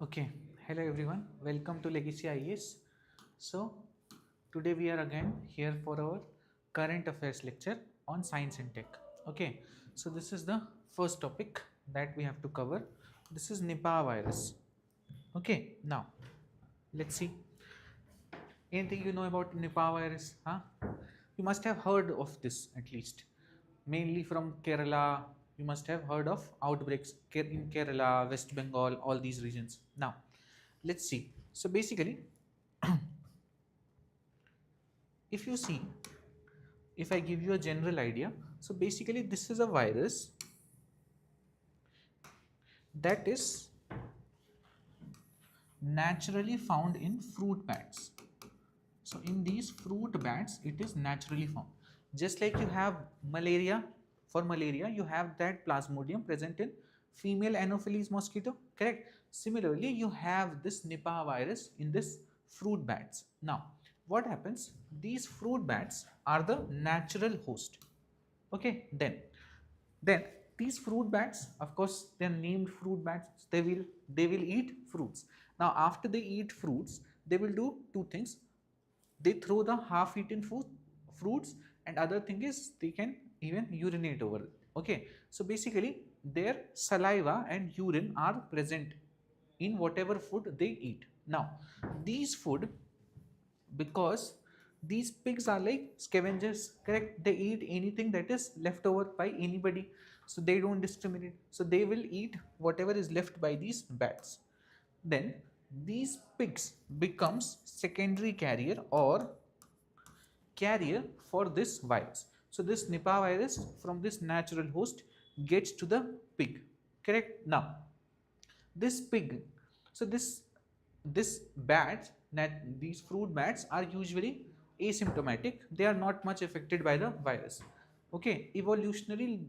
Okay, hello everyone, welcome to Legacy IAS. So, today we are again here for our current affairs lecture on science and tech. Okay, so this is the first topic that we have to cover. This is Nipah virus. Okay, now let's see. Anything you know about Nipah virus? Huh? You must have heard of this at least. Mainly from Kerala, you must have heard of outbreaks in Kerala, West Bengal, all these regions. Now, let's see. So basically, if you see, if I give you a general idea, so basically this is a virus that is naturally found in fruit bats. So in these fruit bats, it is naturally found. Just like you have malaria, for malaria, you have that plasmodium present in female Anopheles mosquito, correct? Similarly, you have this Nipah virus in this fruit bats. Now, what happens? These fruit bats are the natural host. Okay, then these fruit bats, of course, they are named fruit bats. They will eat fruits. Now, after they eat fruits, they will do two things. They throw the half-eaten fruits, and other thing is they can even urinate over it. Okay, so basically their saliva and urine are present in whatever food they eat. Now, these food, because these pigs are like scavengers, correct? They eat anything that is left over by anybody, so they don't discriminate, so they will eat whatever is left by these bats. Then these pigs becomes secondary carrier or carrier for this virus. So this Nipah virus from this natural host gets to the pig, correct? Now this pig, so this bat, these fruit bats are usually asymptomatic. They are not much affected by the virus. Okay, evolutionarily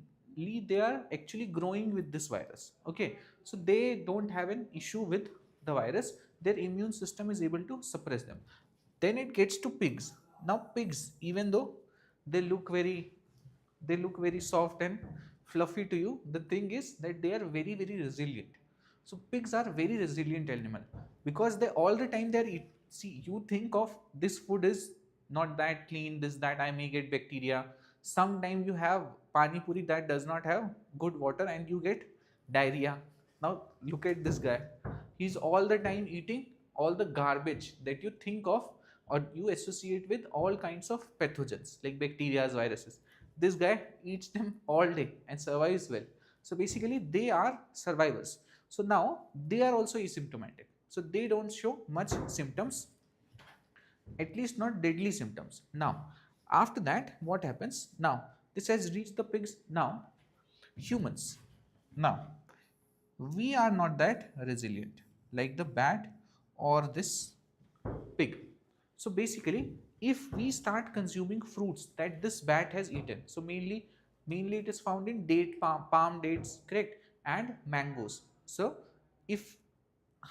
they are actually growing with this virus. Okay, so they don't have an issue with the virus. Their immune system is able to suppress them. Then it gets to pigs. Now pigs, even though they look very soft and fluffy to you, the thing is that they are very resilient. So pigs are very resilient animal because they all the time they are eat. See, you think of this food is not that clean, this that I may get bacteria. Sometime you have pani puri that does not have good water and you get diarrhea. Now look at this guy. He's all the time eating all the garbage that you think of or you associate with all kinds of pathogens like bacteria, viruses. This guy eats them all day and survives well. So basically they are survivors. So now they are also asymptomatic. So they don't show much symptoms, at least not deadly symptoms. Now, after that, what happens? Now, this has reached the pigs. Now, humans. Now, we are not that resilient like the bat or this pig. So basically, if we start consuming fruits that this bat has eaten, so mainly it is found in palm dates, correct, and mangoes. So if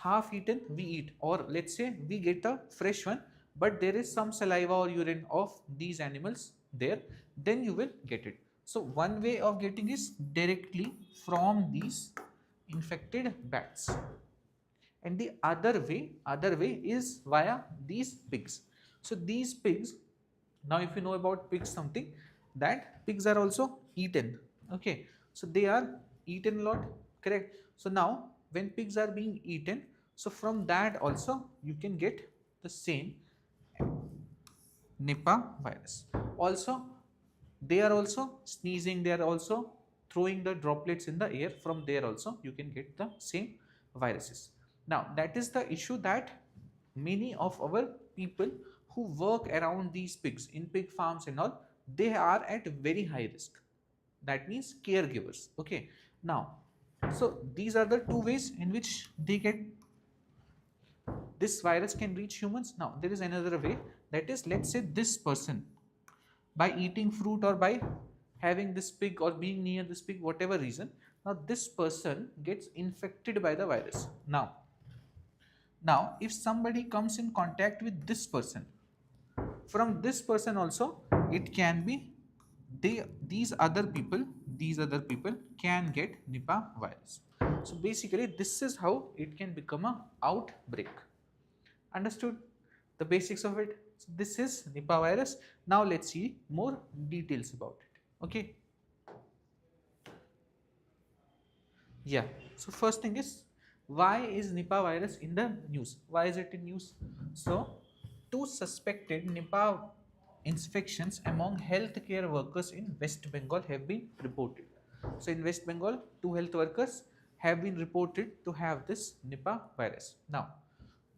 half eaten we eat, or let's say we get a fresh one, but there is some saliva or urine of these animals there, then you will get it. So one way of getting is directly from these infected bats, and the other way is via these pigs. So these pigs, now if you know about pigs something, that pigs are also eaten. Okay, so they are eaten a lot, correct? So now when pigs are being eaten, so from that also you can get the same Nipah virus. Also, they are also sneezing, they are also throwing the droplets in the air. From there also you can get the same viruses. Now that is the issue, that many of our people who work around these pigs in pig farms and all, they are at very high risk. That means caregivers. Okay, now so these are the two ways in which they get, this virus can reach humans. Now there is another way, that is, let's say this person, by eating fruit or by having this pig or being near this pig, whatever reason, now this person gets infected by the virus. Now if somebody comes in contact with this person, from this person also it can be, these other people can get Nipah virus. So basically this is how it can become a outbreak. Understood the basics of it? So this is Nipah virus. Now let's see more details about it. Okay. Yeah. So first thing is, why is Nipah virus in the news? Why is it in news? So two suspected Nipah infections among healthcare workers in West Bengal have been reported. So in West Bengal, two health workers have been reported to have this Nipah virus. Now,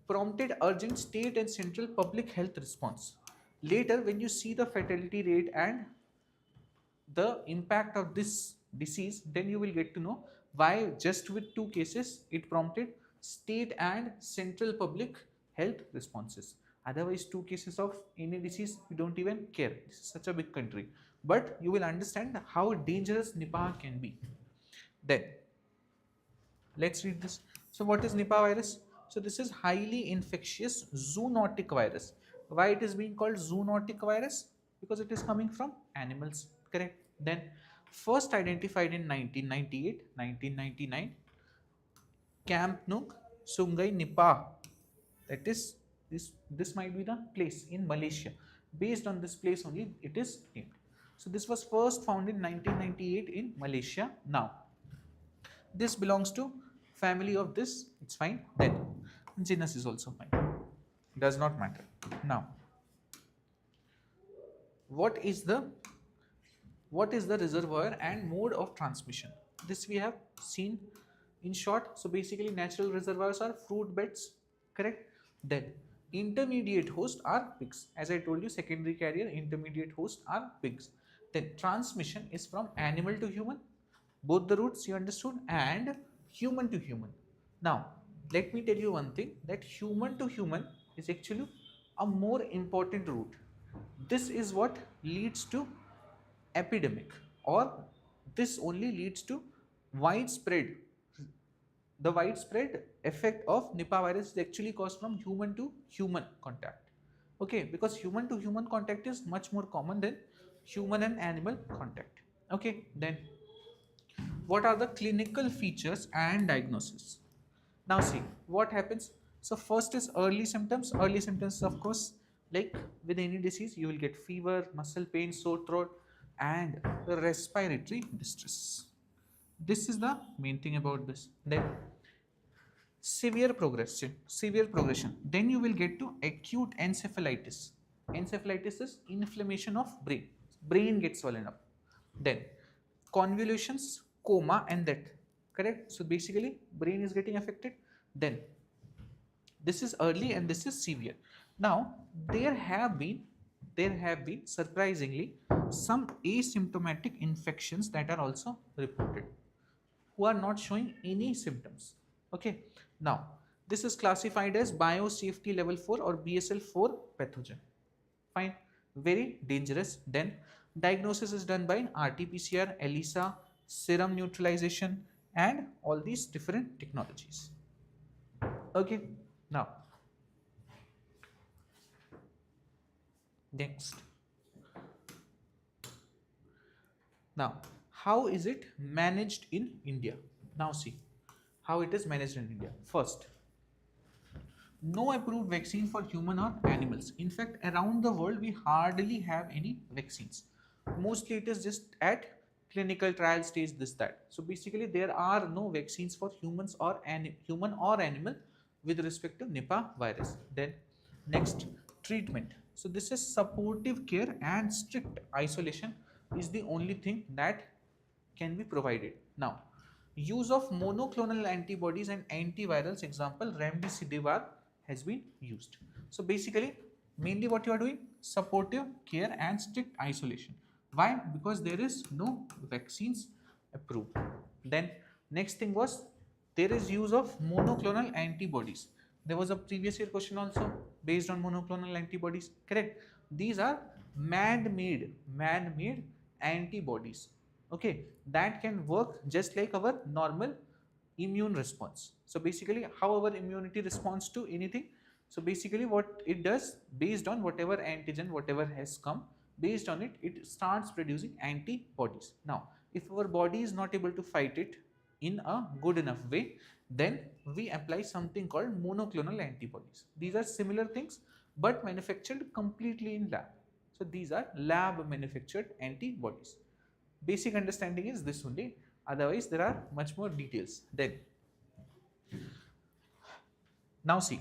prompted urgent state and central public health response. Later, when you see the fatality rate and the impact of this disease, then you will get to know why just with two cases it prompted state and central public health responses. Otherwise, two cases of any disease, we don't even care. This is such a big country. But you will understand how dangerous Nipah can be. Then, let's read this. So, what is Nipah virus? So, this is highly infectious zoonotic virus. Why it is being called zoonotic virus? Because it is coming from animals, correct? Then, first identified in 1998, 1999, Camp Nook, Sungai Nipah. That is, this might be the place in Malaysia. Based on this place only, it is named. So, this was first found in 1998 in Malaysia. Now, this belongs to family of this, it's fine. Then genus is also fine, does not matter. Now, what is the reservoir and mode of transmission? This we have seen in short. So basically natural reservoirs are fruit beds, correct? Then intermediate host are pigs. As I told you, secondary carrier, intermediate host are pigs. Then transmission is from animal to human, both the routes you understood, and human to human. Now, let me tell you one thing, that human to human is actually a more important route. This is what leads to epidemic, or this only leads to widespread. The widespread effect of Nipah virus is actually caused from human to human contact. Okay, because human to human contact is much more common than human and animal contact. Okay, then what are the clinical features and diagnosis? Now see what happens. So first is early symptoms. Early symptoms, of course, like with any disease, you will get fever, muscle pain, sore throat, and respiratory distress. This is the main thing about this. Then severe progression. Then you will get to acute encephalitis. Encephalitis is inflammation of brain. Brain gets swollen up. Then convulsions, coma, and death. Correct? So basically, brain is getting affected. Then this is early and this is severe. Now there have been surprisingly some asymptomatic infections that are also reported, who are not showing any symptoms. Okay. Now this is classified as biosafety level 4 or BSL-4 pathogen. Fine. Very dangerous. Then diagnosis is done by RT-PCR, ELISA, serum neutralization, and all these different technologies. Okay. Now next. Now, how is it managed in India? Now see how it is managed in India. First, no approved vaccine for human or animals. In fact, around the world, we hardly have any vaccines. Mostly it is just at clinical trial stage, this, that. So basically, there are no vaccines for humans or human or animal with respect to Nipah virus. Then next, treatment. So this is supportive care and strict isolation is the only thing that can be provided. Now, use of monoclonal antibodies and antivirals, example remdesivir, has been used. So basically, mainly what you are doing, supportive care and strict isolation. Why? Because there is no vaccines approved. Then next thing was, there is use of monoclonal antibodies. There was a previous year question also based on monoclonal antibodies, correct? These are man-made antibodies, okay, that can work just like our normal immune response. So basically, how our immunity responds to anything. So basically what it does, based on whatever antigen, whatever has come, based on it, it starts producing antibodies. Now, if our body is not able to fight it, in a good enough way, then we apply something called monoclonal antibodies. These are similar things but manufactured completely in lab. So these are lab manufactured antibodies. Basic understanding is this only, otherwise there are much more details. Then now see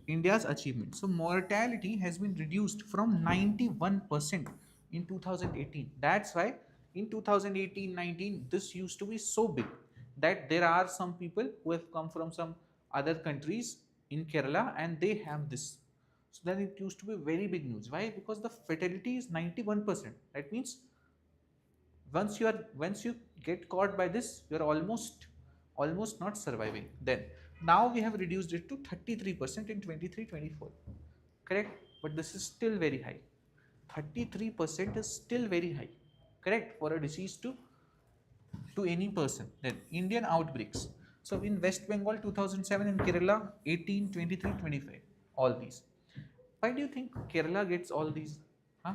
India's achievement. So mortality has been reduced from 91% in 2018. That's why in 2018-19 this used to be so big that there are some people who have come from some other countries in Kerala and they have this. So then it used to be very big news. Why? Because the fatality is 91%. That means once you get caught by this, you're almost not surviving. Then now we have reduced it to 33% in 23-24, correct? But this is still very high. 33% is still very high, correct, for a disease to any person. Then Indian outbreaks. So in West Bengal 2007, in Kerala 18, 23, 25, all these. Why do you think Kerala gets all these? Huh?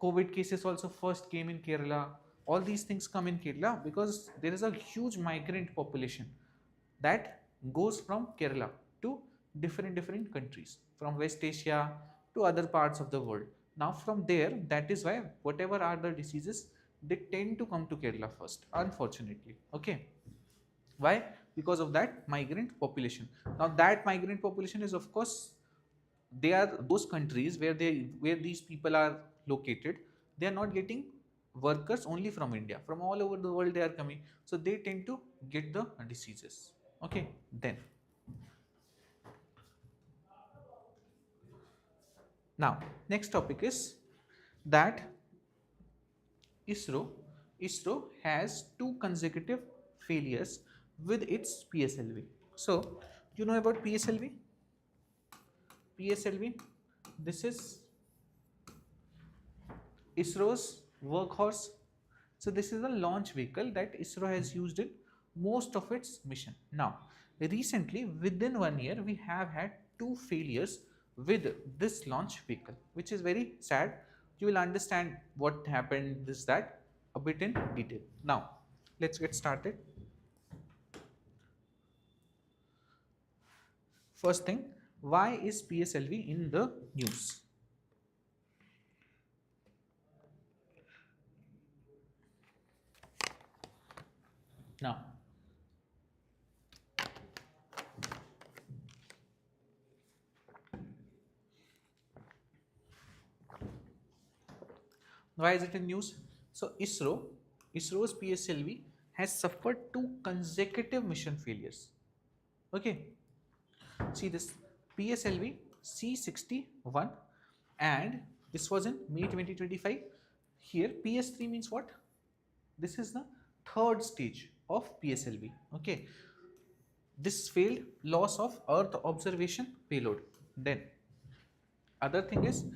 COVID cases also first came in Kerala. All these things come in Kerala because there is a huge migrant population that goes from Kerala to different countries, from West Asia to other parts of the world. Now from there, that is why whatever are the diseases, they tend to come to Kerala first, unfortunately. Okay. Why? Because of that migrant population. Now that migrant population is, of course, they are those countries where these people are located. They are not getting workers only from India, from all over the world they are coming, so they tend to get the diseases. Okay. Then now next topic is that ISRO has two consecutive failures with its PSLV. So you know about PSLV, this is ISRO's workhorse. So this is a launch vehicle that ISRO has used in most of its mission. Now recently, within 1 year, we have had two failures with this launch vehicle, which is very sad. You will understand what happened, this that, a bit in detail. Now let's get started. First thing, why is PSLV in the news? Now why is it in news? So ISRO's PSLV has suffered two consecutive mission failures. Okay, see this PSLV C61, and this was in May 2025. Here PS3 means what? This is the third stage of PSLV. Okay, this failed, loss of Earth observation payload. Then other thing is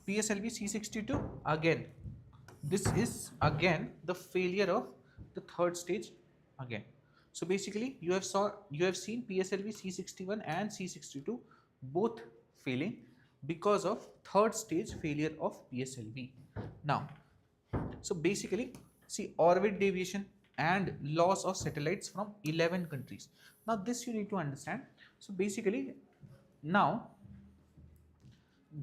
PSLV C62, again this is again the failure of the third stage again. So basically you have seen PSLV C61 and C62 both failing because of third stage failure of PSLV. Now so basically see orbit deviation and loss of satellites from 11 countries. Now this you need to understand. So basically now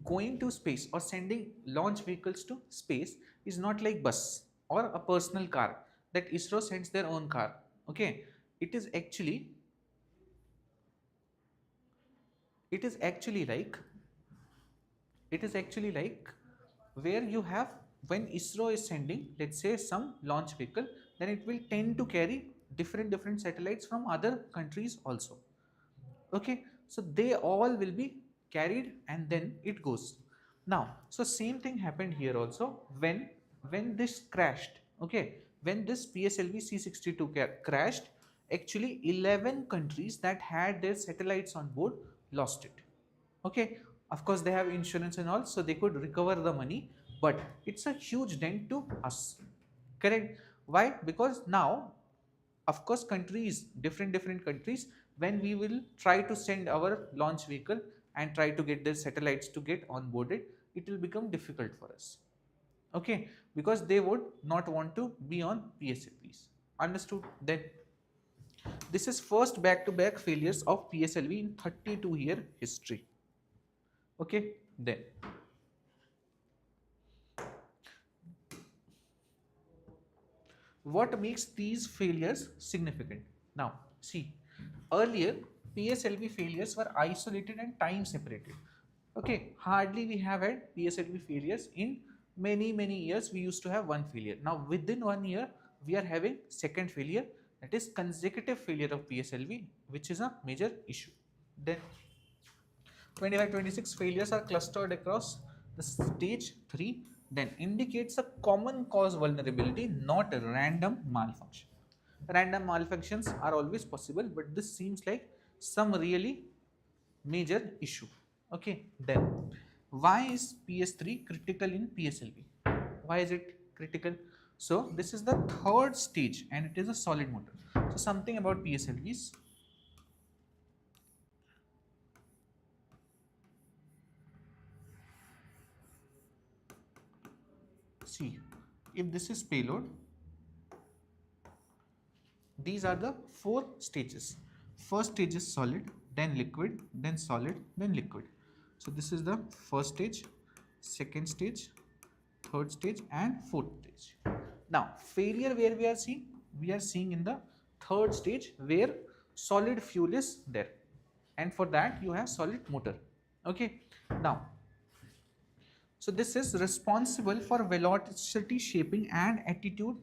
going to space or sending launch vehicles to space is not like bus or a personal car that ISRO sends their own car. Okay, it is actually like where you have, when ISRO is sending, let's say, some launch vehicle, then it will tend to carry different satellites from other countries also. Okay, so they all will be carried and then it goes. Now so same thing happened here also when this crashed. Okay, when this PSLV C62 crashed, actually 11 countries that had their satellites on board lost it. Okay, of course they have insurance and all, so they could recover the money, but it's a huge dent to us, correct? Why? Because now of course countries, different countries, when we will try to send our launch vehicle and try to get their satellites to get onboarded, it will become difficult for us. Okay, because they would not want to be on PSLVs. Understood? Then This is first back-to-back failures of PSLV in 32-year history. Okay, then what makes these failures significant? Now, see, earlier PSLV failures were isolated and time separated. Okay, hardly we have had PSLV failures in many years. We used to have one failure. Now, within 1 year, we are having second failure, that is consecutive failure of PSLV, which is a major issue. Then 25-26 failures are clustered across the stage 3, then indicates a common cause vulnerability, not a random malfunction. Random malfunctions are always possible, but this seems like some really major issue. Okay, then why is PS3 critical in PSLV? Why is it critical? So this is the third stage and it is a solid motor. So something about PSLVs. See, if this is payload, these are the 4 stages. First stage is solid, then liquid, then solid, then liquid. So this is the first stage, second stage, third stage and fourth stage. Now failure where we are seeing in the third stage where solid fuel is there, and for that you have solid motor. Okay, now so this is responsible for velocity shaping and attitude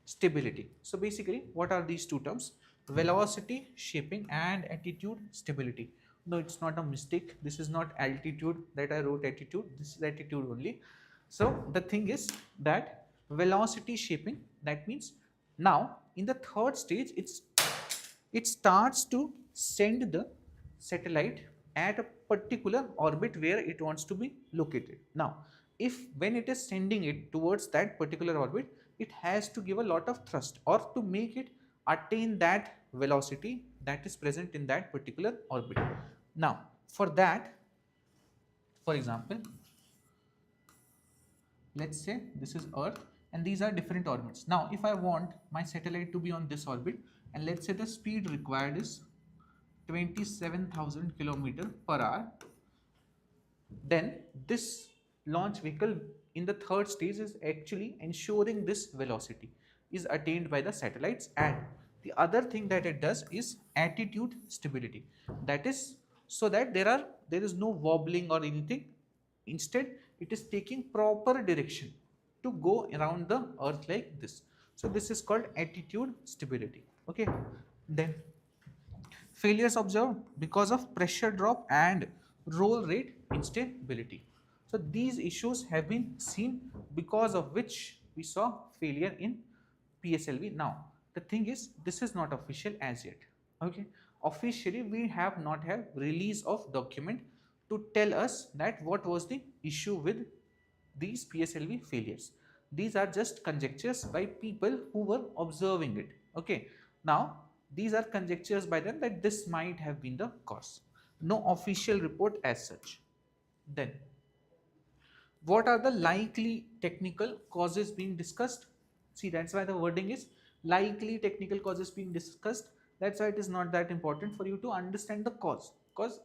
stability. So basically what are these two terms? Velocity shaping and attitude stability. No, it's not a mistake. This is not altitude that I wrote attitude. This is attitude only. So the thing is that velocity shaping, that means now in the third stage it starts to send the satellite at a particular orbit where it wants to be located. Now if when it is sending it towards that particular orbit, it has to give a lot of thrust or to make it attain that velocity that is present in that particular orbit. Now for that, for example, let's say this is Earth and these are different orbits. Now if I want my satellite to be on this orbit and let's say the speed required is 27,000 km per hour, then this launch vehicle in the third stage is actually ensuring this velocity is attained by the satellites. And the other thing that it does is attitude stability, that is so that there is no wobbling or anything. Instead it is taking proper direction to go around the earth like this. So this is called attitude stability. Okay, then failures observed because of pressure drop and roll rate instability. So these issues have been seen, because of which we saw failure in PSLV. Now the thing is, this is not official as yet. Okay, officially we have not have release of document to tell us that what was the issue with these PSLV failures. These are just conjectures by people who were observing it. Okay, now these are conjectures by them that this might have been the cause. No official report as such. Then what are the likely technical causes being discussed? See, that's why the wording is likely technical causes being discussed. That's why it is not that important for you to understand the cause, because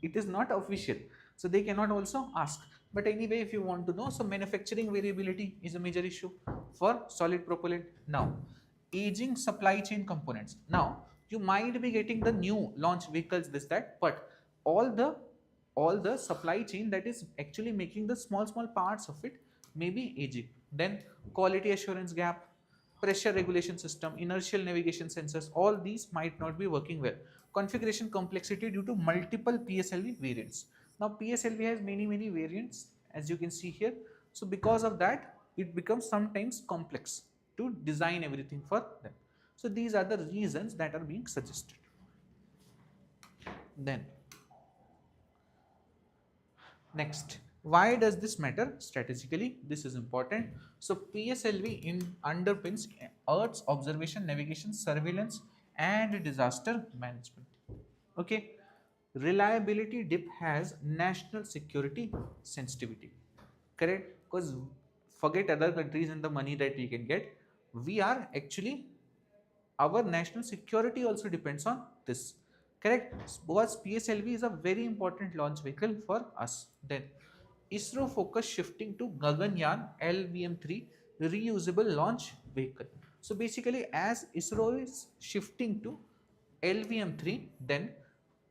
it is not official, so they cannot also ask. But anyway, if you want to know, so manufacturing variability is a major issue for solid propellant. Now aging supply chain components. Now you might be getting the new launch vehicles, this that, but all the supply chain that is actually making the small parts of it may be aging. Then quality assurance gap, pressure regulation system, inertial navigation sensors, all these might not be working well. Configuration complexity due to multiple PSLV variants. Now PSLV has many variants, as you can see here. So because of that, it becomes sometimes complex to design everything for them. So these are the reasons that are being suggested. Then next, why does this matter strategically? This is important. So PSLV underpins Earth's observation, navigation, surveillance and disaster management. Okay, reliability dip has national security sensitivity. Correct? Because forget other countries and the money that we can get, we are actually our national security also depends on this. Correct? Because PSLV is a very important launch vehicle for us. Then ISRO focus shifting to Gaganyaan LVM-3 reusable launch vehicle. So basically, as ISRO is shifting to LVM-3, then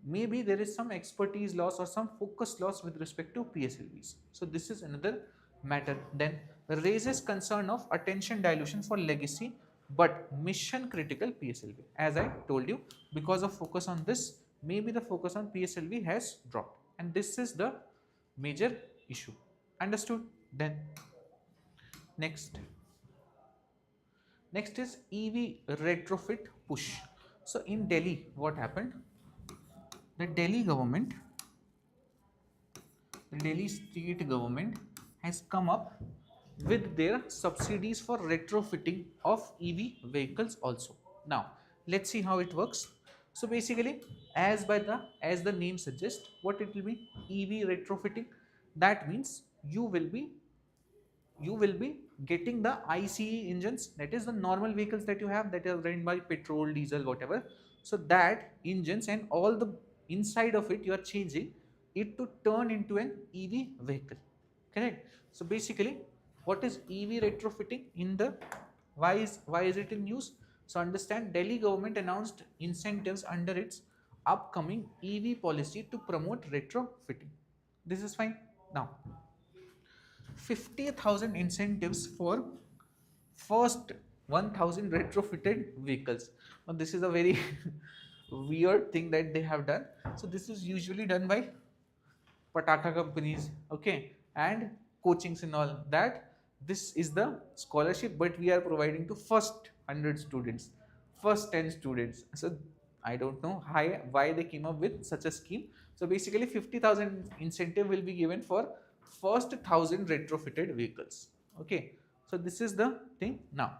maybe there is some expertise loss or some focus loss with respect to PSLVs. So this is another matter. Then raises concern of attention dilution for legacy but mission critical PSLV. As I told you, because of focus on this, maybe the focus on PSLV has dropped, and this is the major issue. Understood? Then next is EV retrofit push. So in Delhi, what happened? The Delhi government, the Delhi state government has come up with their subsidies for retrofitting of EV vehicles also. Now, let's see how it works. So basically, as the name suggests, what it will be? EV retrofitting. That means you will be getting the ICE engines, that is the normal vehicles that you have that are run by petrol, diesel, whatever. So that engines and all the inside of it, you are changing it to turn into an EV vehicle. Correct? So basically, what is EV retrofitting? Why is it in news? So understand, Delhi government announced incentives under its upcoming EV policy to promote retrofitting. This is fine. Now 50,000 incentives for first 1,000 retrofitted vehicles. Now this is a very weird thing that they have done. So this is usually done by pataka companies, okay, and coachings and all that. This is the scholarship, but we are providing to first 100 students, first 10 students. So I don't know why they came up with such a scheme. So basically 50,000 incentive will be given for first 1,000 retrofitted vehicles. Okay, so this is the thing. Now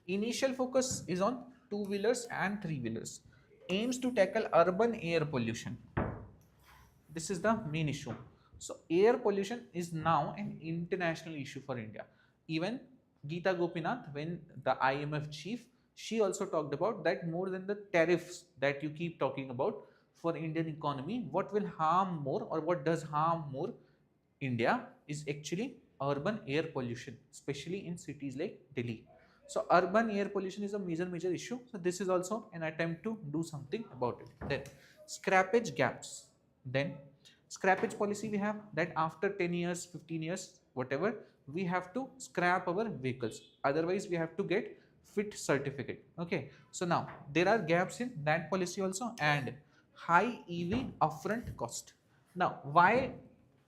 initial focus is on two-wheelers and three-wheelers, aims to tackle urban air pollution. This is the main issue. So air pollution is now an international issue for India. Even Geeta Gopinath, when the IMF chief, she also talked about that more than the tariffs that you keep talking about for Indian economy, what will harm more or what does harm more India is actually urban air pollution, especially in cities like Delhi. So urban air pollution is a major issue. So this is also an attempt to do something about it. Then scrappage gaps. Then scrappage policy we have that after 10 years, 15 years, whatever, we have to scrap our vehicles. Otherwise, we have to get fit certificate. Okay. So now there are gaps in that policy also, and high EV upfront cost. Now, why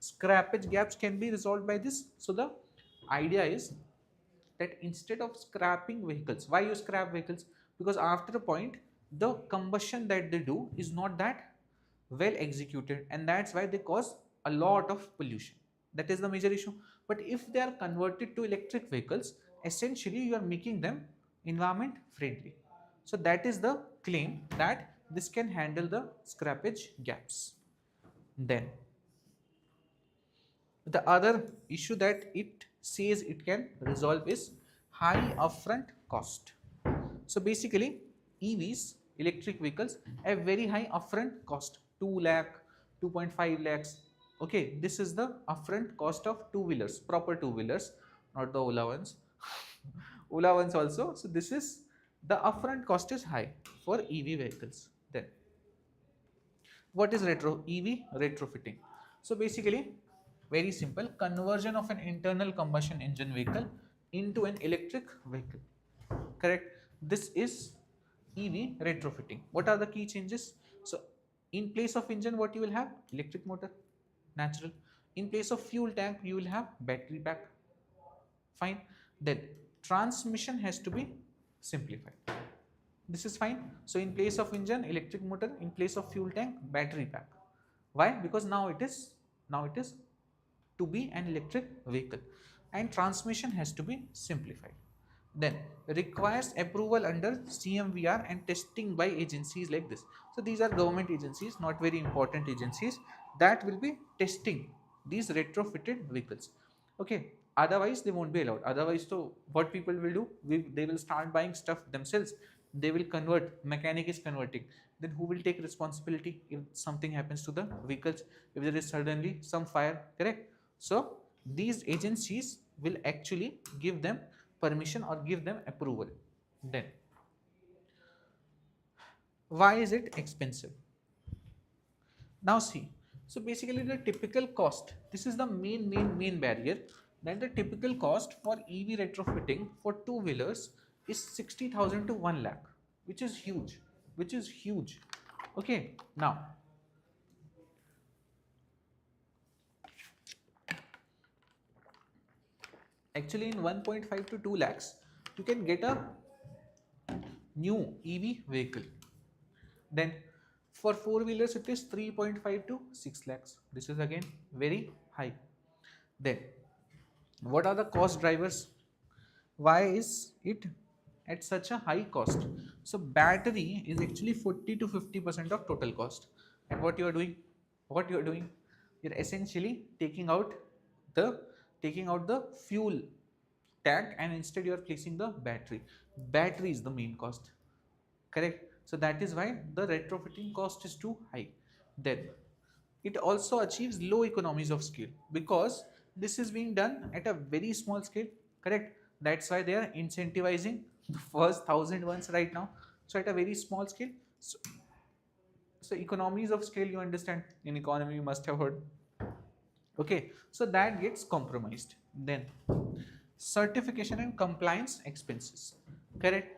scrappage gaps can be resolved by this? So the idea is that instead of scrapping vehicles, why you scrap vehicles? Because after a point, the combustion that they do is not that well executed, and that's why they cause a lot of pollution. That is the major issue. But if they are converted to electric vehicles, essentially you are making them environment friendly. So that is the claim, that this can handle the scrappage gaps. Then the other issue that it says it can resolve is high upfront cost. So basically EVs, electric vehicles, have very high upfront cost, 2 lakh, 2.5 lakhs. Okay, this is the upfront cost of two-wheelers, proper two-wheelers, not the Ola ones. Ola ones also. So this is the upfront cost is high for EV vehicles. Then what is EV retrofitting? So basically, very simple, conversion of an internal combustion engine vehicle into an electric vehicle. Correct? This is EV retrofitting. What are the key changes? So in place of engine, what you will have? Electric motor, natural. In place of fuel tank, you will have battery pack. Fine. Then transmission has to be simplified. This is fine. So in place of engine, electric motor, in place of fuel tank, battery pack. Why? Because now it is to be an electric vehicle, and transmission has to be simplified. Then requires approval under CMVR and testing by agencies like this. So these are government agencies, not very important agencies, that will be testing these retrofitted vehicles. Okay, otherwise they won't be allowed. Otherwise, so what people will do, they will start buying stuff themselves they will convert, mechanic is converting, then who will take responsibility if something happens to the vehicles, if there is suddenly some fire, correct? So these agencies will actually give them permission or give them approval. Then why is it expensive? Now see, so basically the typical cost, this is the main barrier, that the typical cost for EV retrofitting for two wheelers is 60,000 to 1 lakh, which is huge, which is huge. Okay, now actually in 1.5 to 2 lakhs you can get a new EV vehicle. Then for four wheelers it is 3.5 to 6 lakhs. This is again very high. Then what are the cost drivers? Why is it at such a high cost? So battery is actually 40 to 50% of total cost. And what you are doing? What you are doing? You're essentially taking out the fuel tank, and instead you are placing the battery. Battery is the main cost. Correct? So that is why the retrofitting cost is too high. Then it also achieves low economies of scale because this is being done at a very small scale. Correct? That's why they are incentivizing the first 1,000 ones right now. So at a very small scale. So economies of scale, you understand, in economy you must have heard. Okay, so that gets compromised. Then certification and compliance expenses. Correct?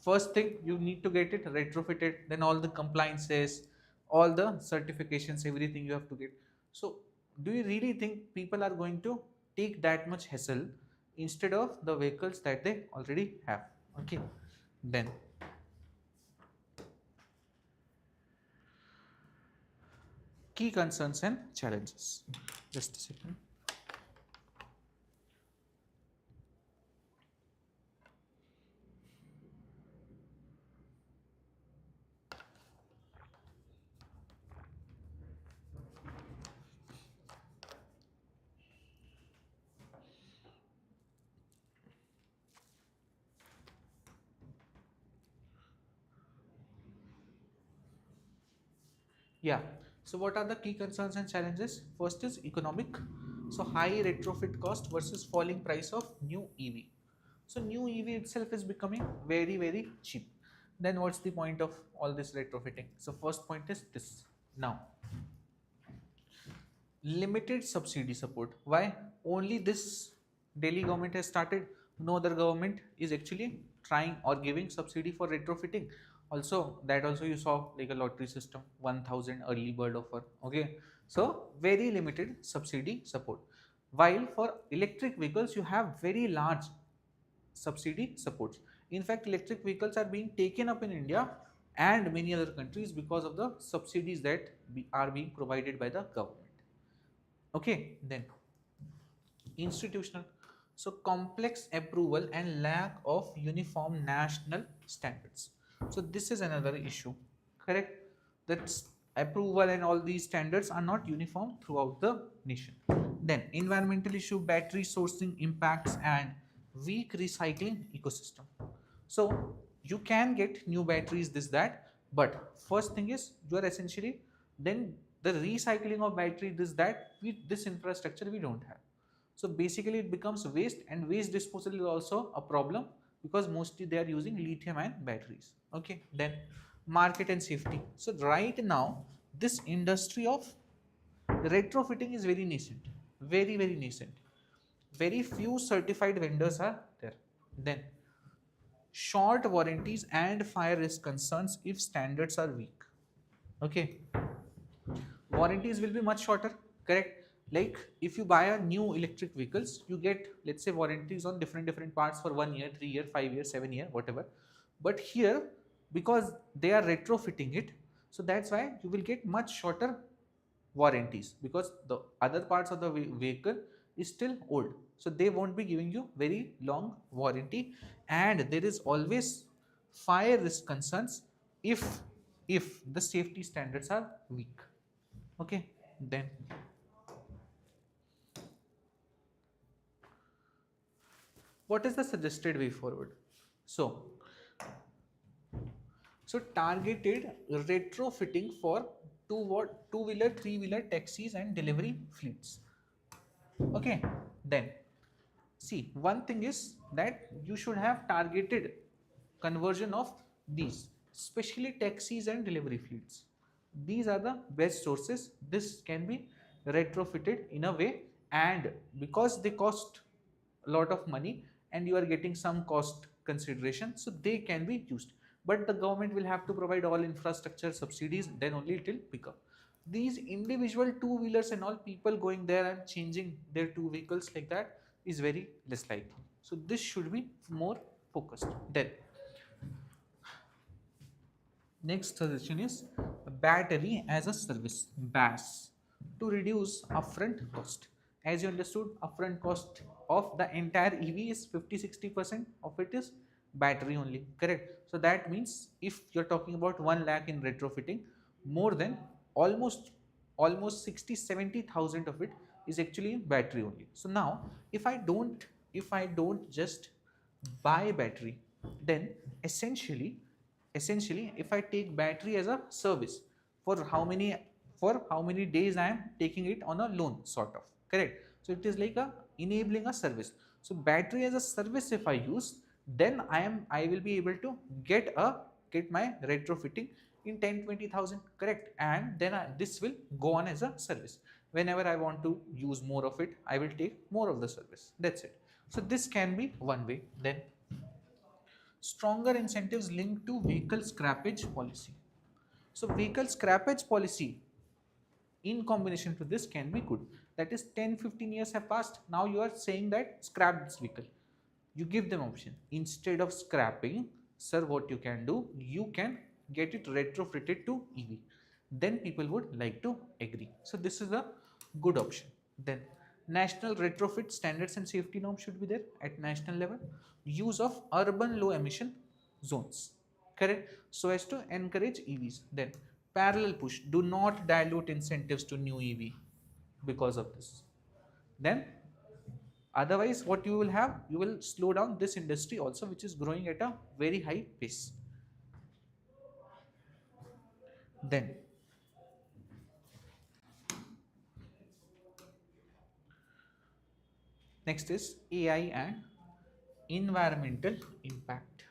First thing, you need to get it retrofitted, then all the compliances, all the certifications, everything you have to get. So do you really think people are going to take that much hassle instead of the vehicles that they already have? Okay, then key concerns and challenges. Just a second. Yeah. So what are the key concerns and challenges? First is economic. So high retrofit cost versus falling price of new EV. So new EV itself is becoming very cheap. Then what's the point of all this retrofitting? So first point is this. Now, limited subsidy support. Why? Only this Delhi government has started. No other government is actually trying or giving subsidy for retrofitting. Also, that also you saw like a lottery system, 1,000 early bird offer. Okay, so very limited subsidy support. While for electric vehicles, you have very large subsidy supports. In fact, electric vehicles are being taken up in India and many other countries because of the subsidies that are being provided by the government. Okay, then institutional. So complex approval and lack of uniform national standards. So this is another issue, correct? That approval and all these standards are not uniform throughout the nation. Then environmental issue, battery sourcing impacts and weak recycling ecosystem. So you can get new batteries, this that, but first thing is you are essentially, then the recycling of battery, this infrastructure we don't have. So basically it becomes waste, and waste disposal is also a problem because mostly they are using lithium ion batteries. Okay, then market and safety. So right now this industry of retrofitting is very nascent, very nascent. Very few certified vendors are there. Then short warranties and fire risk concerns if standards are weak. Okay, warranties will be much shorter, correct? Like if you buy a new electric vehicles, you get, let's say, warranties on different parts for 1 year, 3 year, 5 year, 7 year, whatever. But here, because they are retrofitting it, so that's why you will get much shorter warranties, because the other parts of the vehicle is still old, so they won't be giving you very long warranty. And there is always fire risk concerns if the safety standards are weak. Okay, then what is the suggested way forward? So So targeted retrofitting for two-wheeler, three-wheeler taxis and delivery fleets. Okay, then see, one thing is that you should have targeted conversion of these, especially taxis and delivery fleets. These are the best sources. This can be retrofitted in a way, and because they cost a lot of money and you are getting some cost consideration, so they can be used. But the government will have to provide all infrastructure subsidies, then only it will pick up. These individual two-wheelers and all, people going there and changing their two vehicles like that is very less likely. So this should be more focused. Then next suggestion is battery as a service, BAS, to reduce upfront cost. As you understood, upfront cost of the entire EV is 50-60% of it is battery only, correct? So that means if you're talking about 1 lakh in retrofitting, more than almost 60-70,000 of it is actually battery only. So now if I don't just buy battery, then essentially if I take battery as a service, for how many days I am taking it on a loan, sort of, correct? So it is like a enabling a service. So battery as a service if I use, then I will be able to get my retrofitting in 10-20,000, correct? And then this will go on as a service. Whenever I want to use more of it, I will take more of the service. That's it. So this can be one way. Then stronger incentives linked to vehicle scrappage policy. So vehicle scrappage policy in combination to this can be good. That is 10-15 years have passed. Now you are saying that scrap this vehicle. You give them option. Instead of scrapping, sir, what you can do, you can get it retrofitted to EV. Then people would like to agree. So this is a good option. Then national retrofit standards and safety norms should be there at national level. Use of urban low emission zones, correct? So as to encourage EVs. Then parallel push. Do not dilute incentives to new EV because of this. Then otherwise what you will have, you will slow down this industry also, which is growing at a very high pace. Then next is AI and environmental impact.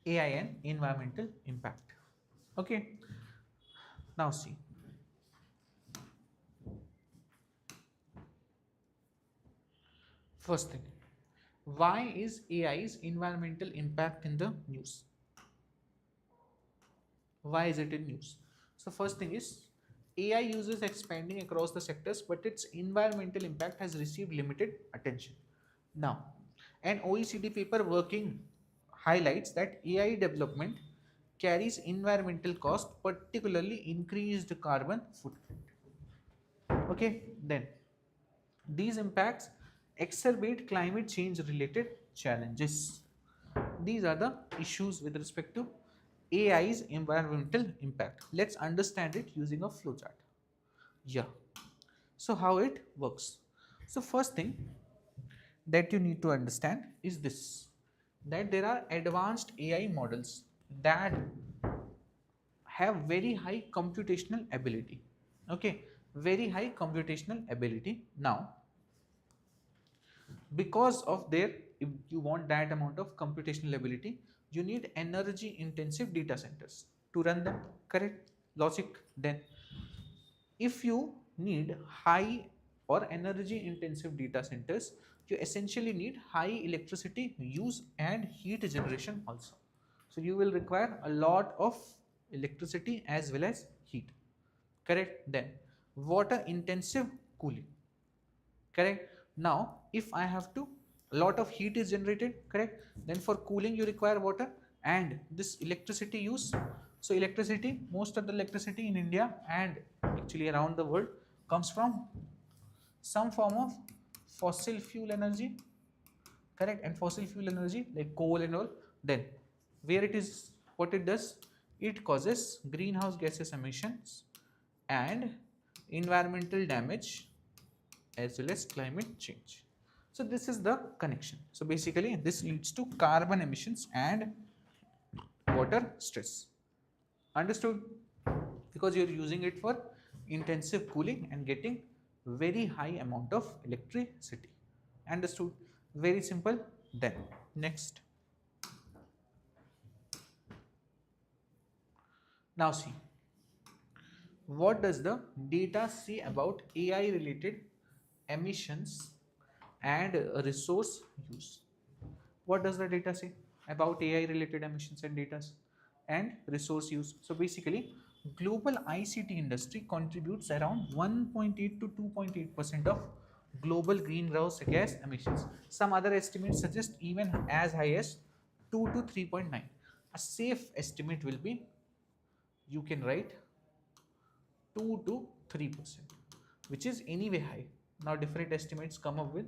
AI and environmental impact. Okay, now see, first thing, why is AI's environmental impact in the news? Why is it in news? So first thing is, AI use is expanding across the sectors, but its environmental impact has received limited attention. Now, an OECD paper working highlights that AI development carries environmental cost, particularly increased carbon footprint. Okay, then these impacts exacerbate climate change related challenges. These are the issues with respect to AI's environmental impact. Let's understand it using a flowchart. Yeah. So how it works? So first thing that you need to understand is this, that there are advanced AI models that have very high computational ability. Okay, very high computational ability. Now, because of their, if you want that amount of computational ability, you need energy intensive data centers to run them, correct? Logic. Then if you need high or energy intensive data centers, you essentially need high electricity use and heat generation also. So you will require a lot of electricity as well as heat, correct? Then water intensive cooling, correct? Now if I have to, a lot of heat is generated, correct? Then for cooling you require water and this electricity use. So electricity, most of the electricity in India and actually around the world comes from some form of fossil fuel energy, correct? And fossil fuel energy like coal and all, then where it is, what it does, it causes greenhouse gases emissions and environmental damage as well as climate change. So this is the connection. So basically this leads to carbon emissions and water stress. Understood? Because you're using it for intensive cooling and getting very high amount of electricity. Understood? Very simple. Then next, now see, what does the data say about AI related emissions and resource use? What does the data say about AI related emissions and data and resource use? So basically, global ICT industry contributes around 1.8 to 2.8% of global greenhouse gas emissions. Some other estimates suggest even as high as 2 to 3.9. A safe estimate will be, you can write 2 to 3%, which is anyway high. Now different estimates come up with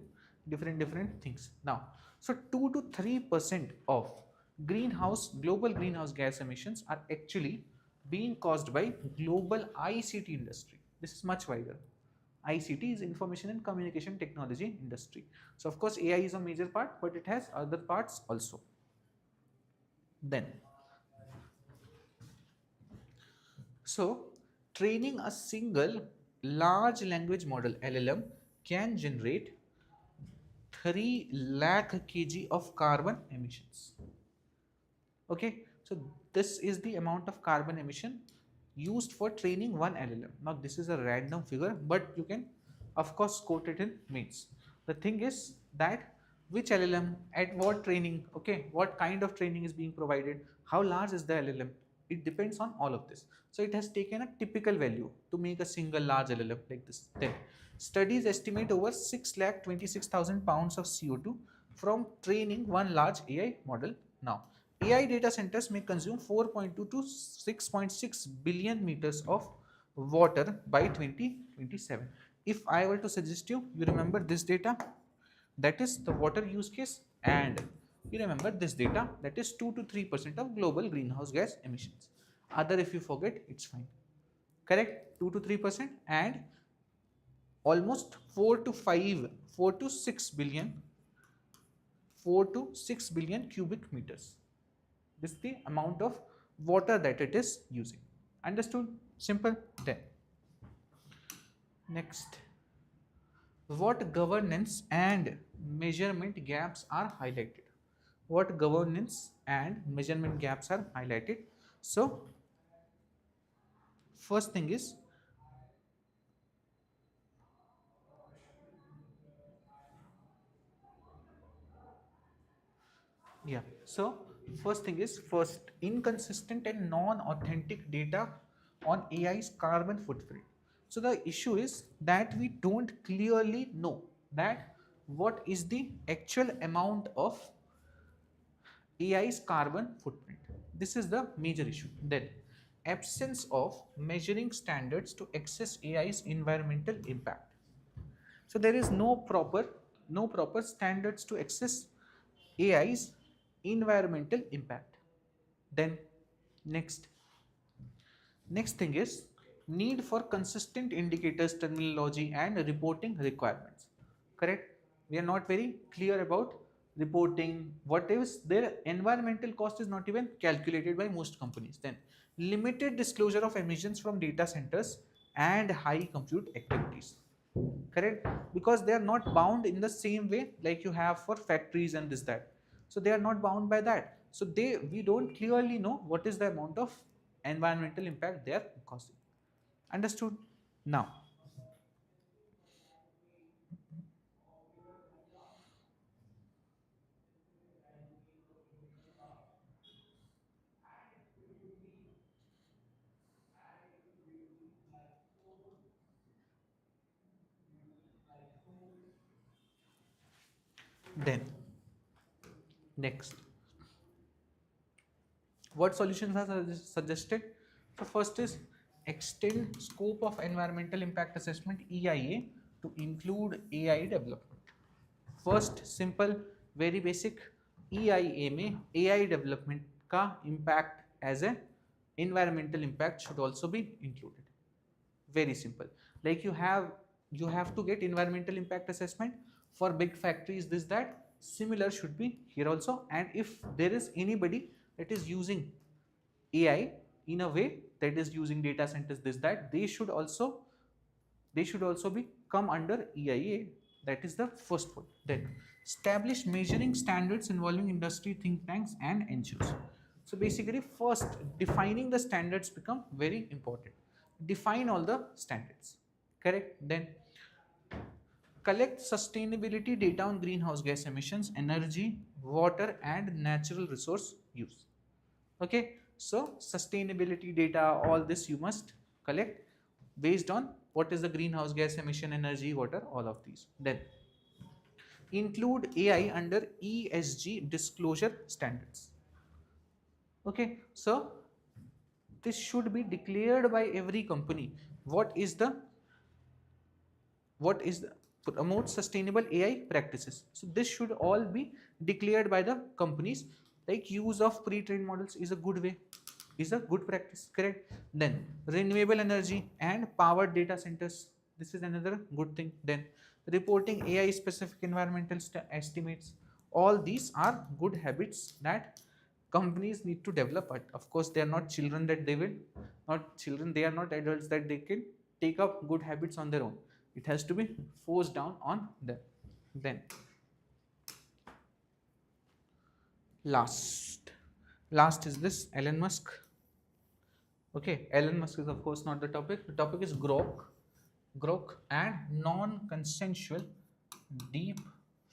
different things. Now, so 2 to 3% of global greenhouse gas emissions are actually being caused by global ICT industry. This is much wider. ICT is information and communication technology industry. So of course AI is a major part, but it has other parts also. Then, so training a single large language model LLM can generate 3 lakh kg of carbon emissions. Okay, so this is the amount of carbon emission used for training one LLM. Now this is a random figure, but you can of course quote it in mains. The thing is that which LLM at what training, okay, what kind of training is being provided, how large is the LLM, it depends on all of this. So it has taken a typical value to make a single large LLM like this. Then studies estimate over 6,26,000 pounds of CO2 from training one large AI model. Now AI data centers may consume 4.2 to 6.6 billion meters of water by 2027. If I were to suggest you, you remember this data, that is the water use case, and you remember this data, that is 2 to 3% of global greenhouse gas emissions. Other if you forget, it's fine. Correct? 2 to 3% and almost 4 to 6 billion, 4 to 6 billion cubic meters. This is the amount of water that it is using. Understood? Simple. Then next, what governance and measurement gaps are highlighted? What governance and measurement gaps are highlighted? So first thing is, yeah, so first thing is, first, inconsistent and non-authentic data on AI's carbon footprint. So the issue is that we don't clearly know that what is the actual amount of AI's carbon footprint. This is the major issue. Then absence of measuring standards to assess AI's environmental impact. So there is no proper standards to assess AI's environmental impact. Then next thing is need for consistent indicators, terminology and reporting requirements. Correct? We are not very clear about reporting. What is their environmental cost is not even calculated by most companies. Then limited disclosure of emissions from data centers and high compute activities. Correct? Because they are not bound in the same way like you have for factories and this that. So they are not bound by that. So we don't clearly know what is the amount of environmental impact they are causing. Understood? Now then next, what solutions are suggested? So first is extend scope of environmental impact assessment EIA to include AI development. First, simple, very basic, EIA में AI development का impact as a environmental impact should also be included. Very simple. Like you have to get environmental impact assessment For big factories, this, that, similar should be here also. And if there is anybody that is using AI in a way that is using data centers, this, that, they should also be come under EIA. That is the first one. Then establish measuring standards involving industry, think tanks and NGOs. So basically, first defining the standards become very important. Define all the standards, correct? Then collect sustainability data on greenhouse gas emissions, energy, water and natural resource use. Okay, so sustainability data, all this you must collect based on what is the greenhouse gas emission, energy, water, all of these. Then include AI under ESG disclosure standards. Okay, so this should be declared by every company. What is the promote sustainable AI practices. So this should all be declared by the companies. Like use of pre-trained models is a good way, is a good practice, correct? Then renewable energy and power data centers, this is another good thing. Then reporting AI specific environmental estimates, all these are good habits that companies need to develop. But of course they are not children, that they will not children, they are not adults that they can take up good habits on their own. It has to be forced down on them. Then last is this Elon Musk. Okay, Elon Musk is of course not the topic. The topic is grok and non-consensual deep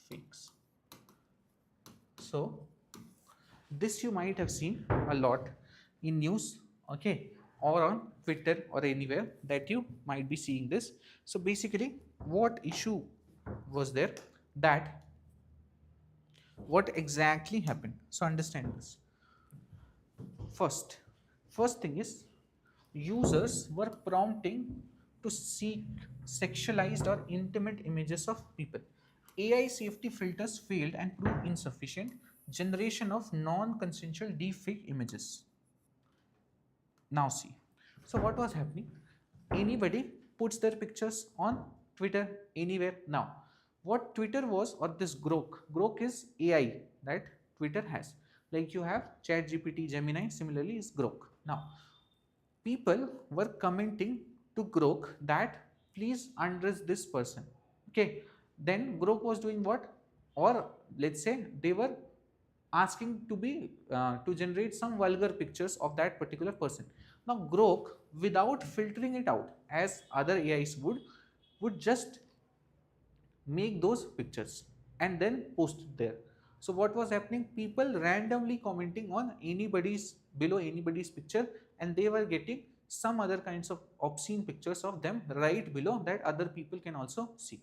fakes. So this you might have seen a lot in news, okay, or on Twitter or anywhere that you might be seeing this. So basically, what issue was there, that what exactly happened? So understand this. First thing is, users were prompting to seek sexualized or intimate images of people. AI safety filters failed and proved insufficient. Generation of non-consensual deepfake images. Now see, so what was happening? Anybody puts their pictures on Twitter, anywhere. Now, what Twitter was, or this grok is AI that Twitter has. Like you have ChatGPT, Gemini, similarly is grok. Now, people were commenting to grok that please undress this person. Okay, then grok was doing what? Or let's say they were asking to be to generate some vulgar pictures of that particular person. Now grok, without filtering it out as other AIs would just make those pictures and then post it there. So what was happening? People randomly commenting on anybody's below anybody's picture, and they were getting some other kinds of obscene pictures of them right below that other people can also see,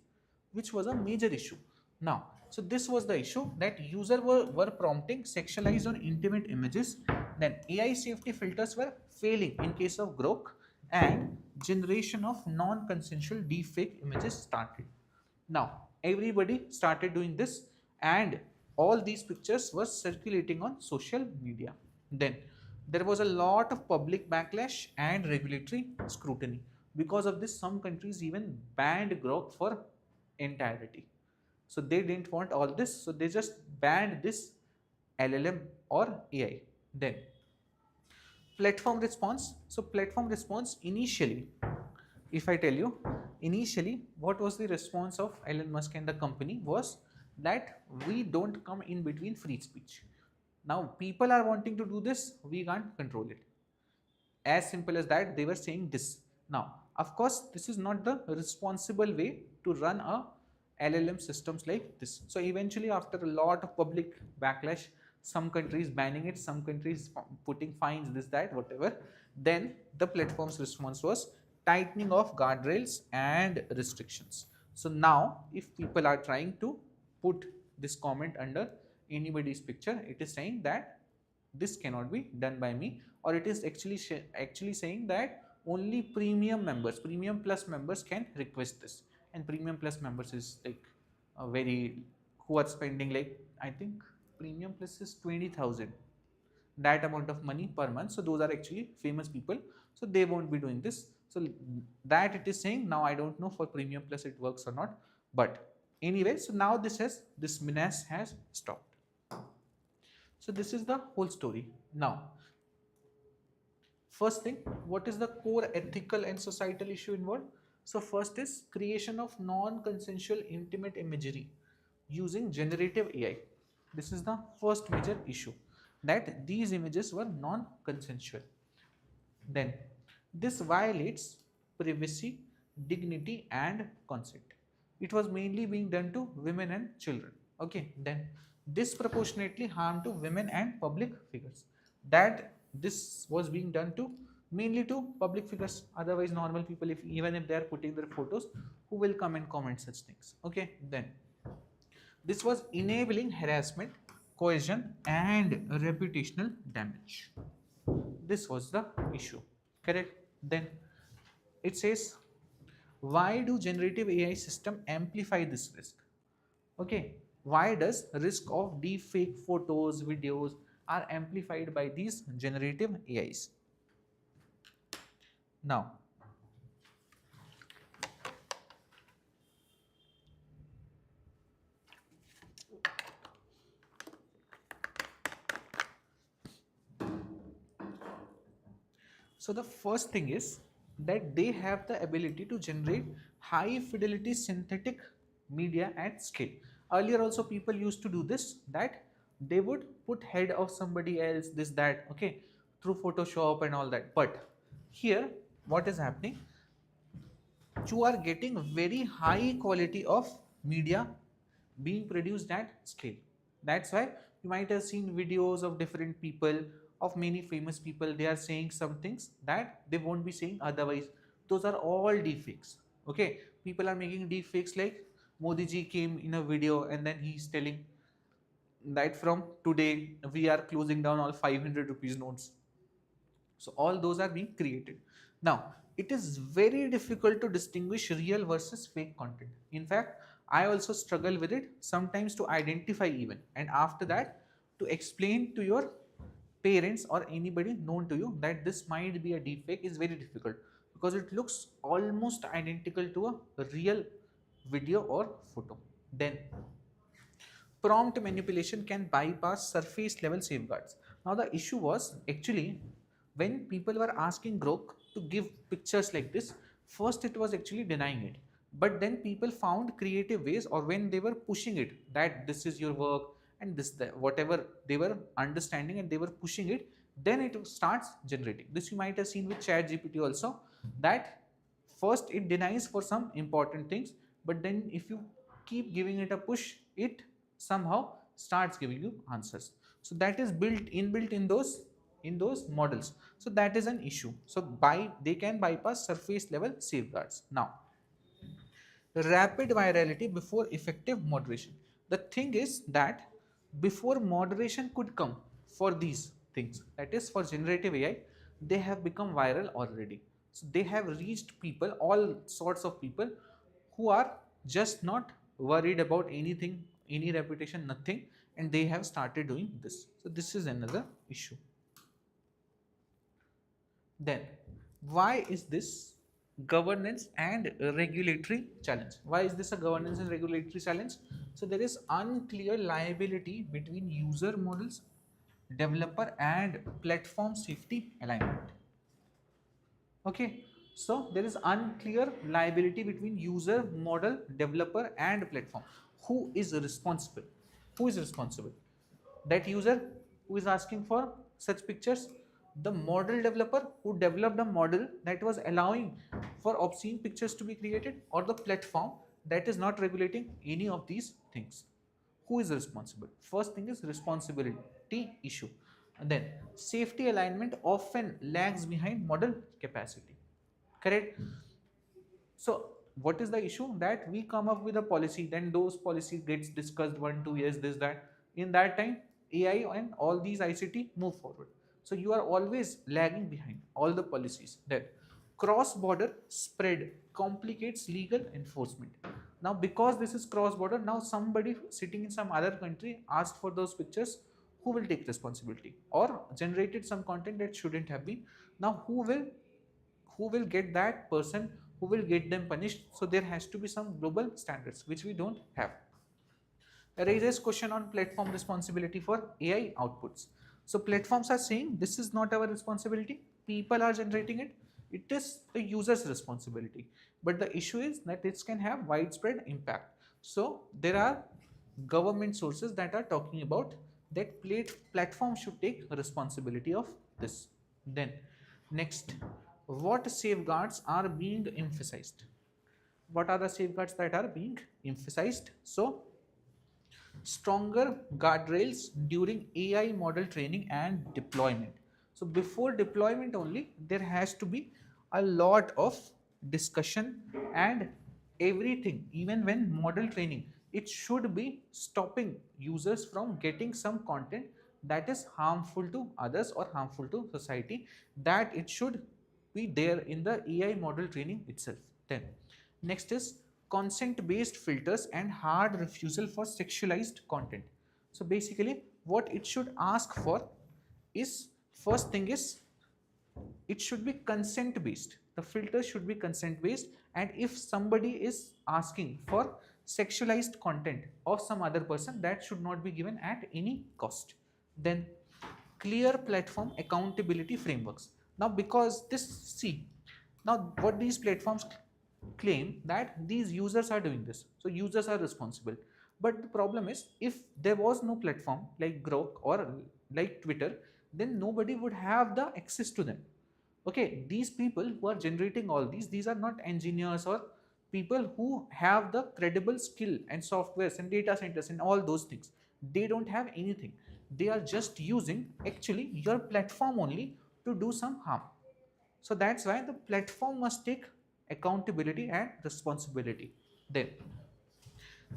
which was a major issue. Now, so this was the issue, that users were prompting sexualized or intimate images. Then AI safety filters were failing in case of grok, and generation of non-consensual deepfake images started. Now, everybody started doing this, and all these pictures were circulating on social media. Then there was a lot of public backlash and regulatory scrutiny. Because of this, some countries even banned grok for entirety. So they didn't want all this, so they just banned this LLM or AI. Then platform response. So platform response initially, if I tell you, initially what was the response of Elon Musk and the company was that we don't come in between free speech. Now people are wanting to do this, we can't control it. As simple as that, they were saying this. Now of course this is not the responsible way to run a LLM systems like this. So eventually, after a lot of public backlash, some countries banning it, some countries putting fines, this, that, whatever, then the platform's response was tightening of guardrails and restrictions. So now if people are trying to put this comment under anybody's picture, it is saying that this cannot be done by me, or it is actually saying that only premium members, premium plus members can request this. And premium plus members is like a very, who are spending like, I think premium plus is 20,000, that amount of money per month. So those are actually famous people, so they won't be doing this. So that it is saying. Now I don't know for premium plus it works or not, but Anyway, so now this menace has stopped. So this is the whole story. Now, first thing, what is the core ethical and societal issue involved? So first is creation of non-consensual intimate imagery using generative AI. This is the first major issue, that these images were non-consensual. Then this violates privacy, dignity and consent. It was mainly being done to women and children. Okay, then disproportionately harm to women and public figures. That this was being done to mainly to public figures. Otherwise, normal people, if even if they are putting their photos, who will come and comment such things? Okay, then this was enabling harassment, coercion, and reputational damage. This was the issue. Correct? Then it says, why do generative AI system amplify this risk? Okay, why does risk of deep fake photos, videos are amplified by these generative AIs? Now, so the first thing is that they have the ability to generate high fidelity synthetic media at scale. Earlier also people used to do this, that they would put head of somebody else, this, that, okay, through Photoshop and all that. But here what is happening, you are getting very high quality of media being produced at scale. That's why you might have seen videos of different people, of many famous people. They are saying some things that they won't be saying otherwise. Those are all deepfakes. Okay, people are making deepfakes, like Modi ji came in a video and then he's telling that from today we are closing down all 500 rupees notes. So all those are being created. Now, it is very difficult to distinguish real versus fake content. In fact, I also struggle with it sometimes to identify even. And after that, to explain to your parents or anybody known to you that this might be a deepfake is very difficult, because it looks almost identical to a real video or photo. Then prompt manipulation can bypass surface level safeguards. Now the issue was actually when people were asking Grok to give pictures like this, first it was actually denying it. But then people found creative ways, or when they were pushing it that this is your work and this, that, whatever they were understanding and they were pushing it, then it starts generating. This you might have seen with ChatGPT also, that first it denies for some important things, but then if you keep giving it a push, it somehow starts giving you answers. So that is inbuilt in those models. So that is an issue. So they can bypass surface level safeguards. Now, rapid virality before effective moderation. The thing is that before moderation could come for these things, that is for generative AI, they have become viral already. So they have reached people, all sorts of people, who are just not worried about anything, any reputation, nothing, and they have started doing this. So this is another issue. Then, why is this governance and regulatory challenge? Why is this a governance and regulatory challenge? So there is unclear liability between user models, developer and platform safety alignment. Okay, so there is unclear liability between user, model, developer and platform. Who is responsible? Who is responsible? That user who is asking for such pictures, the model developer who developed a model that was allowing for obscene pictures to be created, or the platform that is not regulating any of these things? Who is responsible? First thing is responsibility issue. And then safety alignment often lags behind model capacity. Correct? So what is the issue? That we come up with a policy, then those policies gets discussed 1 2 years, this, that. In that time, AI and all these ICT move forward. So you are always lagging behind all the policies. Then cross-border spread complicates legal enforcement. Now because this is cross-border, now somebody sitting in some other country asked for those pictures, who will take responsibility? Or generated some content that shouldn't have been. Now who will get that person who will get them punished. So there has to be some global standards which we don't have. Raises question on platform responsibility for AI outputs. So platforms are saying this is not our responsibility, people are generating it, it is the user's responsibility. But the issue is that it can have widespread impact. So there are government sources that are talking about that platform should take responsibility of this. Then next, what safeguards are being emphasized? What are the safeguards that are being emphasized? So stronger guardrails during AI model training and deployment. So before deployment only, there has to be a lot of discussion and everything. Even when model training, it should be stopping users from getting some content that is harmful to others or harmful to society, that it should be there in the AI model training itself. Then next is consent based filters and hard refusal for sexualized content. So basically what it should ask for is, first thing is, it should be consent based. The filter should be consent based, and if somebody is asking for sexualized content of some other person, that should not be given at any cost. Then clear platform accountability frameworks. Now because this, see, now what these platforms claim that these users are doing this, so users are responsible. But the problem is, if there was no platform like Grok or like Twitter, then nobody would have the access to them. Okay, these people who are generating all these are not engineers or people who have the credible skill and softwares and data centers and all those things. They don't have anything. They are just using actually your platform only to do some harm. So that's why the platform must take accountability and responsibility. Then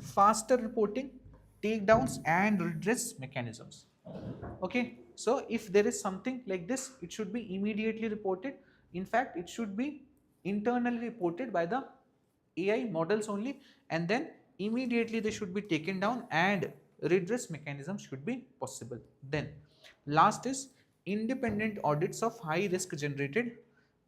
faster reporting, takedowns and redress mechanisms. Okay, so if there is something like this, it should be immediately reported. In fact, it should be internally reported by the AI models only, and then immediately they should be taken down and redress mechanisms should be possible. Then last is independent audits of high risk generated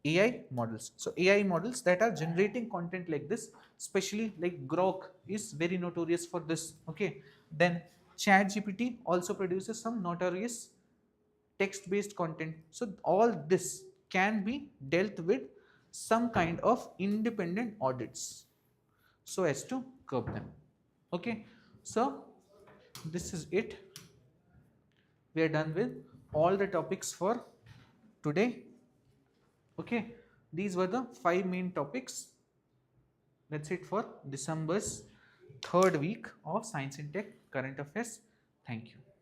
AI models. So AI models that are generating content like this, especially like Grok is very notorious for this. Okay, then ChatGPT also produces some notorious text based content. So all this can be dealt with some kind of independent audits so as to curb them. Okay, so this is it. We are done with all the topics for today. Okay, these were the 5 main topics. That's it for December's third week of Science and Tech Current Affairs. Thank you.